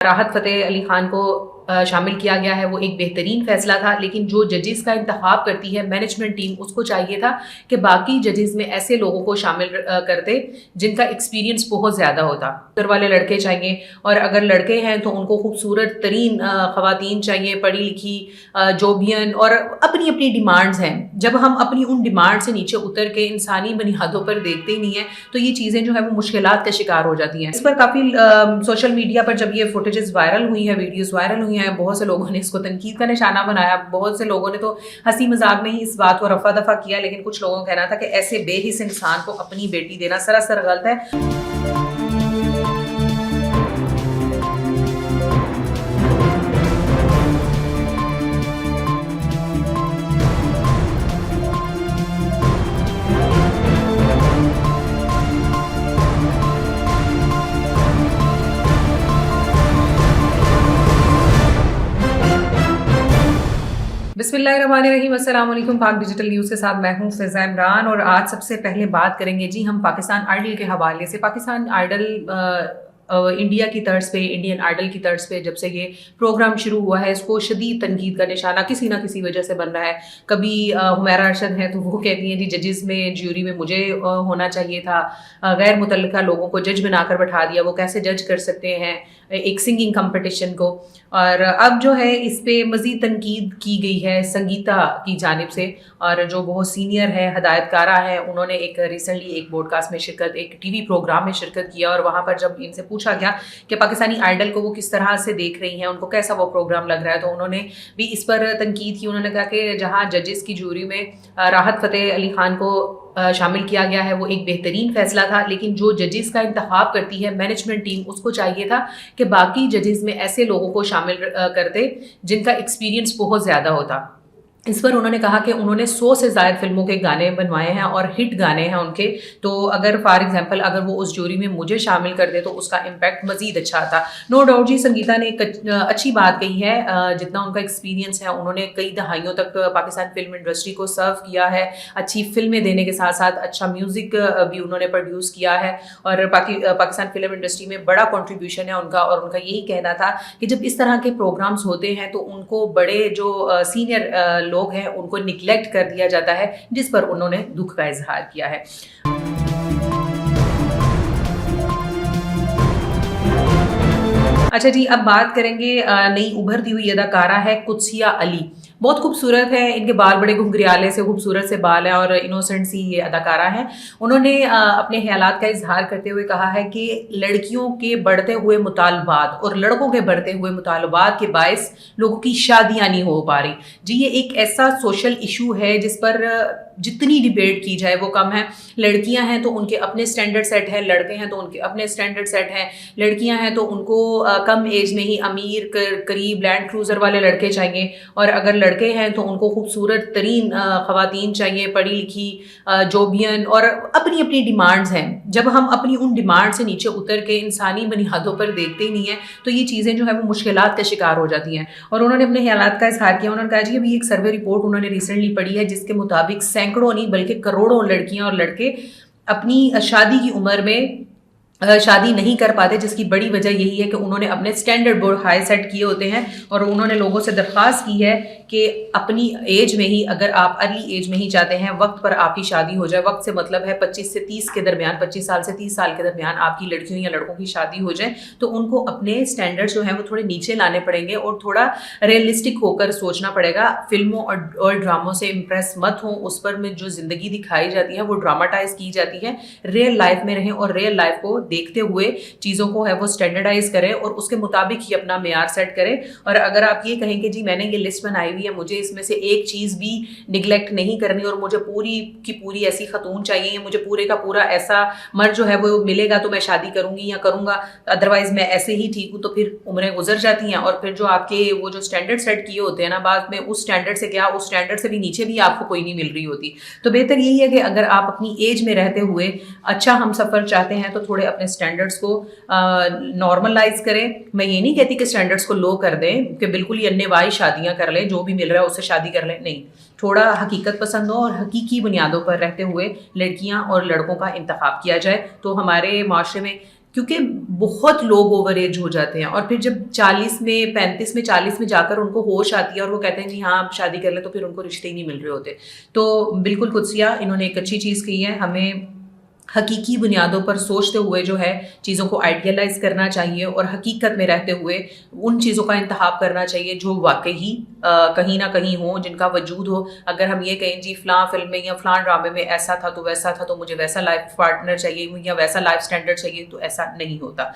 راحت فتح علی خان کو شامل کیا گیا ہے، وہ ایک بہترین فیصلہ تھا، لیکن جو ججز کا انتخاب کرتی ہے مینجمنٹ ٹیم، اس کو چاہیے تھا کہ باقی ججز میں ایسے لوگوں کو شامل کرتے جن کا ایکسپیرینس بہت زیادہ ہوتا۔ گھر والے لڑکے چاہیے، اور اگر لڑکے ہیں تو ان کو خوبصورت ترین خواتین چاہیے، پڑھی لکھی، جوبین، اور اپنی اپنی ڈیمانڈز ہیں۔ جب ہم اپنی ان ڈیمانڈ سے نیچے اتر کے انسانی بنیادوں پر دیکھتے ہی نہیں ہیں تو یہ چیزیں جو ہے وہ مشکلات کا شکار ہو جاتی ہیں۔ اس پر کافی سوشل میڈیا پر جب یہ فوٹیجز وائرل ہوئی ہیں، ویڈیوز وائرل ہوئی ہیں، بہت سے لوگوں نے اس کو تنقید کا نشانہ بنایا، بہت سے لوگوں نے تو ہنسی مذاق میں ہی اس بات کو رفع دفع کیا، لیکن کچھ لوگوں کا کہنا تھا کہ ایسے بے حس انسان کو اپنی بیٹی دینا سراسر غلط ہے۔ بسم اللہ الرحمن الرحیم، السلام علیکم۔ پاک ڈیجیٹل نیوز کے ساتھ میں ہوں فضا عمران، اور آج سب سے پہلے بات کریں گے جی ہم پاکستان آئیڈل کے حوالے سے۔ پاکستان آئیڈل انڈیا کی طرز پہ، انڈین آئیڈل کی طرز پہ جب سے یہ پروگرام شروع ہوا ہے، اس کو شدید تنقید کا نشانہ کسی نہ کسی وجہ سے بن رہا ہے۔ کبھی حمیرہ ارشد ہیں تو وہ کہتی ہیں جی ججز میں، جیوری میں مجھے ہونا چاہیے تھا، غیر متعلقہ لوگوں کو جج بنا کر بٹھا دیا، وہ کیسے جج کر سکتے ہیں ایک سنگنگ کمپٹیشن کو۔ اور اب جو ہے اس پہ مزید تنقید کی گئی ہے سنگیتا کی جانب سے، اور جو بہت سینئر ہے، ہدایت کارہ ہے، انہوں نے ایک ریسنٹلی ایک بوڈ کاسٹ میں شرکت، ایک ٹی وی پروگرام میں شرکت کیا، اور وہاں پر جب ان سے پوچھا گیا کہ پاکستانی آئیڈل کو وہ کس طرح سے دیکھ رہی ہیں، ان کو کیسا وہ پروگرام لگ رہا ہے، تو انہوں نے بھی اس پر تنقید کی۔ انہوں نے کہا کہ جہاں ججز کی جوری میں راحت فتح علی خان کو شامل کیا گیا ہے، وہ ایک بہترین فیصلہ تھا، لیکن جو ججز کا انتخاب کرتی ہے مینجمنٹ ٹیم، اس کو چاہیے تھا کہ باقی ججز میں ایسے لوگوں کو شامل کرتے جن کا ایکسپیرینس بہت زیادہ ہوتا۔ اس پر انہوں نے کہا کہ انہوں نے 100 سے زائد فلموں کے گانے بنوائے ہیں اور ہٹ گانے ہیں ان کے، تو اگر فار ایگزامپل اگر وہ اس جوری میں مجھے شامل کر دے تو اس کا امپیکٹ مزید اچھا تھا۔ نو ڈاؤٹ جی سنگیتا نے ایک اچھی بات کہی ہے، جتنا ان کا ایکسپیرینس ہے، انہوں نے کئی دہائیوں تک پاکستان فلم انڈسٹری کو سرو کیا ہے، اچھی فلمیں دینے کے ساتھ ساتھ اچھا میوزک بھی انہوں نے پروڈیوس کیا ہے، اور پاکستان فلم انڈسٹری میں بڑا کنٹریبیوشن ہے ان کا، اور ان کا یہی کہنا تھا کہ جب اس طرح کے پروگرامز ہوتے ہیں تو ان کو بڑے جو سینئر لوگ ہیں ان کو نگلیکٹ کر دیا جاتا ہے، جس پر انہوں نے دکھ کا اظہار کیا ہے۔ اچھا جی، اب بات کریں گے نئی ابھرتی ہوئی اداکارہ ہے قدسیہ علی۔ بہت خوبصورت ہے، ان کے بال بڑے گھنگریالے سے خوبصورت سے بال ہیں، اور انوسنٹ سی یہ اداکارہ ہیں۔ انہوں نے اپنے خیالات کا اظہار کرتے ہوئے کہا ہے کہ لڑکیوں کے بڑھتے ہوئے مطالبات اور لڑکوں کے بڑھتے ہوئے مطالبات کے باعث لوگوں کی شادیاں نہیں ہو پا رہی۔ جی یہ ایک ایسا سوشل ایشو ہے جس پر جتنی ڈیبیٹ کی جائے وہ کم ہے۔ لڑکیاں ہیں تو ان کے اپنے سٹینڈرڈ سیٹ ہیں، لڑکے ہیں تو ان کے اپنے سٹینڈرڈ سیٹ ہیں۔ لڑکیاں ہیں تو ان کو کم ایج میں ہی امیر قریب لینڈ کروزر والے لڑکے چاہیے، اور اگر لڑکے ہیں تو ان کو خوبصورت ترین خواتین چاہیے، پڑھی لکھی، جوبین، اور اپنی اپنی ڈیمانڈز ہیں۔ جب ہم اپنی ان ڈیمانڈ سے نیچے اتر کے انسانی بنیادوں پر دیکھتے ہی نہیں ہیں تو یہ چیزیں جو ہے وہ مشکلات کا شکار ہو جاتی ہیں۔ اور انہوں نے اپنے خیالات کا اظہار کیا۔ انہوں نے کہا جی ابھی ایک سروے رپورٹ انہوں نے ریسنٹلی پڑھی ہے جس کے مطابق سینکڑوں نہیں بلکہ کروڑوں لڑکیاں اور لڑکے اپنی شادی کی عمر میں شادی نہیں کر پاتے، جس کی بڑی وجہ یہی ہے کہ انہوں نے اپنے سٹینڈرڈ بہت ہائی سیٹ کیے ہوتے ہیں، اور انہوں نے لوگوں سے درخواست کی ہے کہ اپنی ایج میں ہی، اگر آپ ارلی ایج میں ہی چاہتے ہیں وقت پر آپ کی شادی ہو جائے، وقت سے مطلب ہے 25 سے 30 کے درمیان، 25 سال سے 30 سال کے درمیان آپ کی لڑکیوں یا لڑکوں کی شادی ہو جائے، تو ان کو اپنے سٹینڈرڈ جو ہیں وہ تھوڑے نیچے لانے پڑیں گے اور تھوڑا ریئلسٹک ہو کر سوچنا پڑے گا۔ فلموں اور ڈراموں سے امپریس مت ہوں، اس پر میں جو زندگی دکھائی جاتی ہے وہ ڈراماٹائز کی جاتی ہے۔ ریئل لائف میں رہیں اور ریئل لائف کو دیکھتے ہوئے چیزوں کو ہے وہ سٹینڈرڈائز کریں اور اس کے مطابق ہی اپنا معیار سیٹ کریں۔ اور اگر آپ یہ کہیں کہ جی میں نے یہ لسٹ بنائی ہوئی ہے، مجھے اس میں سے ایک چیز بھی نگلیکٹ نہیں کرنی اور مجھے پوری کی پوری ایسی خاتون چاہیے، مجھے پورے کا پورا ایسا مرد جو ہے وہ ملے گا تو میں شادی کروں گی یا کروں گا، ادروائز میں ایسے ہی ٹھیک ہوں، تو پھر عمریں گزر جاتی ہیں، اور پھر جو آپ کے وہ جو سٹینڈرڈ سیٹ کیے ہوتے ہیں نا، بعد میں اس سٹینڈرڈ سے کیا اس سٹینڈرڈ سے بھی نیچے بھی آپ کو کوئی نہیں مل رہی ہوتی۔ تو بہتر یہی ہے کہ اگر آپ اپنی ایج میں رہتے ہوئے اچھا ہم سفر چاہتے ہیں تو تھوڑے اپنے سٹینڈرڈس کو نارملائز کریں۔ میں یہ نہیں کہتی کہ سٹینڈرڈس کو لو کر دیں کہ بالکل ہی انواعی شادیاں کر لیں، جو بھی مل رہا ہے اس سے شادی کر لیں، نہیں، تھوڑا حقیقت پسند ہو اور حقیقی بنیادوں پر رہتے ہوئے لڑکیاں اور لڑکوں کا انتخاب کیا جائے، تو ہمارے معاشرے میں کیونکہ بہت لوگ اوور ایج ہو جاتے ہیں اور پھر جب 40 میں 35 میں 40 میں جا کر ان کو ہوش آتی ہے اور وہ کہتے ہیں نہیں ہاں آپ شادی کر لیں، تو پھر ان کو رشتے ہی نہیں مل رہے ہوتے. تو بالکل قدسیہ انہوں نے ایک اچھی چیز کی ہے، ہمیں حقیقی بنیادوں پر سوچتے ہوئے جو ہے چیزوں کو آئیڈیلائز کرنا چاہیے اور حقیقت میں رہتے ہوئے ان چیزوں کا انتخاب کرنا چاہیے جو واقعی کہیں نہ کہیں ہوں، جن کا وجود ہو. اگر ہم یہ کہیں جی فلاں فلم میں یا فلاں ڈرامے میں ایسا تھا تو ویسا تھا، تو مجھے ویسا لائف پارٹنر چاہیے یا ویسا لائف سٹینڈرڈ چاہیے، تو ایسا نہیں ہوتا.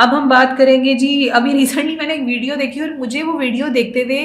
اب ہم بات کریں گے جی، ابھی ریسنٹلی میں نے ایک ویڈیو دیکھی اور مجھے وہ ویڈیو دیکھتے ہوئے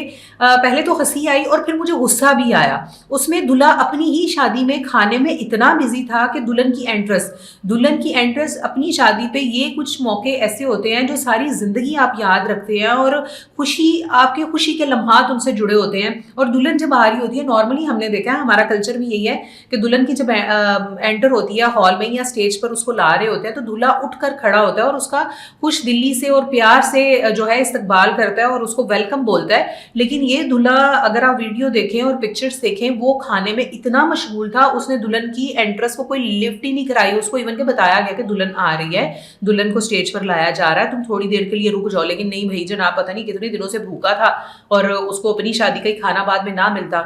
پہلے تو ہنسی آئی اور پھر مجھے غصہ بھی آیا. اس میں دلہا اپنی ہی شادی میں کھانے میں اتنا بزی تھا کہ دلہن کی انٹرسٹ اپنی شادی پہ، یہ کچھ موقع ایسے ہوتے ہیں جو ساری زندگی آپ یاد رکھتے ہیں اور آپ کے خوشی کے لمحات ان سے جڑے ہوتے ہیں. اور دلہن جب آ رہی ہوتی ہے، نارملی ہم نے دیکھا ہے ہمارا کلچر بھی یہی ہے کہ دلہن کی جب انٹر ہوتی ہے ہال میں یا اسٹیج پر، اس کو لا رہے ہوتے ہیں تو دلہا اٹھ کر کھڑا ہوتا ہے اور اس کا خوش دلی سے اور پیار سے جو ہے استقبال کرتا ہے اور اس کو ویلکم بولتا ہے. لیکن یہ دلہا، اگر آپ ویڈیو دیکھیں اور پکچرز دیکھیں، وہ کھانے میں اتنا مشغول تھا، اس نے دلہن کی انٹرسٹ کو کوئی لفٹ ہی نہیں کرائی. اس کو ایون کہ بتایا گیا کہ دلہن آ رہی ہے، دلہن کو اسٹیج پر لایا جا رہا ہے، تم تھوڑی دیر کے لیے رک جاؤ. لیکن نہیں بھائی جناب، پتہ نہیں کتنے دنوں سے بھوکا تھا اور اس کو اپنی شادی کا ہی کھانا بعد میں نہ ملتا.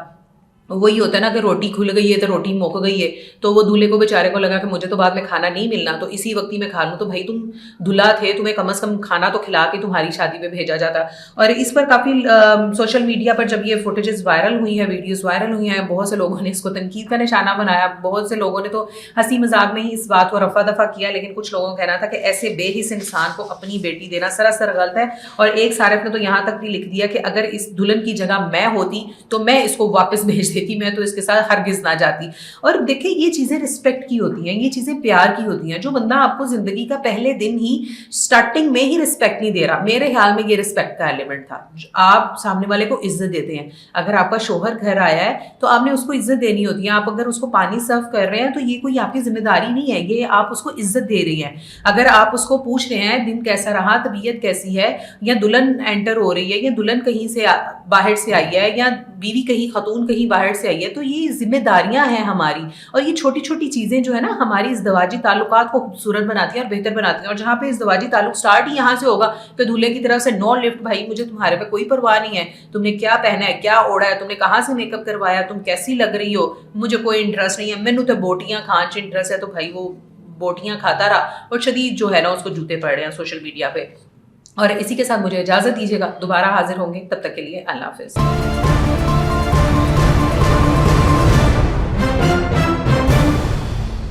وہی ہوتا ہے نا کہ روٹی کھل گئی ہے تو روٹی موک گئی ہے، تو وہ دولہے کو بیچارے کو لگا کہ مجھے تو بعد میں کھانا نہیں ملنا، تو اسی وقت ہی میں کھا لوں. تو بھائی تم دلہا تھے، تمہیں کم از کم کھانا تو کھلا کے تمہاری شادی پہ بھیجا جاتا. اور اس پر کافی سوشل میڈیا پر جب یہ فوٹیجز وائرل ہوئی ہیں، ویڈیوز وائرل ہوئی ہیں، بہت سے لوگوں نے اس کو تنقید کا نشانہ بنایا. بہت سے لوگوں نے تو ہنسی مذاق میں ہی اس بات کو رفع دفع کیا، لیکن کچھ لوگوں کا کہنا تھا کہ ایسے بے حس انسان کو اپنی بیٹی دینا سراسر غلط ہے. اور ایک صارف نے تو یہاں تک بھی لکھ دیا کہ اگر اس دلہن کی جگہ میں ہوتی تو میں اس کو واپس بھیج دیتی، میں تو اس کے ساتھ ہرگز نہ جاتی. اور دیکھیں یہ چیزیں رسپیکٹ کی ہوتی ہیں، یہ چیزیں پیار کی ہوتی ہیں. جو بندہ آپ کو زندگی کا پہلے دن ہی سٹارٹنگ میں ہی رسپیکٹ نہیں دے رہا، میرے خیال میں یہ رسپیکٹ کا ایلیمنٹ تھا. آپ سامنے والے کو عزت دیتے ہیں. اگر آپ کا شوہر گھر آیا ہے تو آپ نے اس کو عزت دینی ہوتی ہے. آپ اگر اس کو پانی سرو کر رہے ہیں تو یہ کوئی آپ کی ذمہ داری نہیں ہے، یہ آپ اس کو عزت دے رہی ہیں. اگر آپ اس کو پوچھ رہے ہیں دن کیسا رہا، طبیعت کیسی ہے، یا دلہن انٹر ہو رہی ہے، یا دلہن کہیں سے باہر سے آئی ہے، یا بیوی کہیں خاتون کہیں باہر سے آئی ہے، تو یہ ذمہ داریاں ہیں ہماری. اور یہ چھوٹی چھوٹی چیزیں جو ہے نا ہماری ازدواجی تعلقات کو خوبصورت بناتی ہیں اور بہتر بناتی ہیں. اور جہاں پہ ازدواجی تعلق سٹارٹ ہی یہاں سے ہوگا کہ دولہے کی طرف سے نو لفٹ، بھائی مجھے تمہارے پہ کوئی پرواہ نہیں ہے، تم نے کیا پہنا ہے، کیا اوڑھا ہے، تم نے کہاں سے میک اپ کروایا، تم کیسی لگ رہی ہو، مجھے کوئی انٹرسٹ نہیں ہے، مینوں تو بوٹیاں کھان چ انٹرسٹ ہے. تو بھائی وہ بوٹیاں کھاتا رہا اور شدید جو ہے نا اس کو جوتے پڑ رہے ہیں سوشل میڈیا پہ. اور اسی کے ساتھ مجھے اجازت دیجیے گا، دوبارہ حاضر ہوں گے، تب تک کے لیے اللہ حافظ.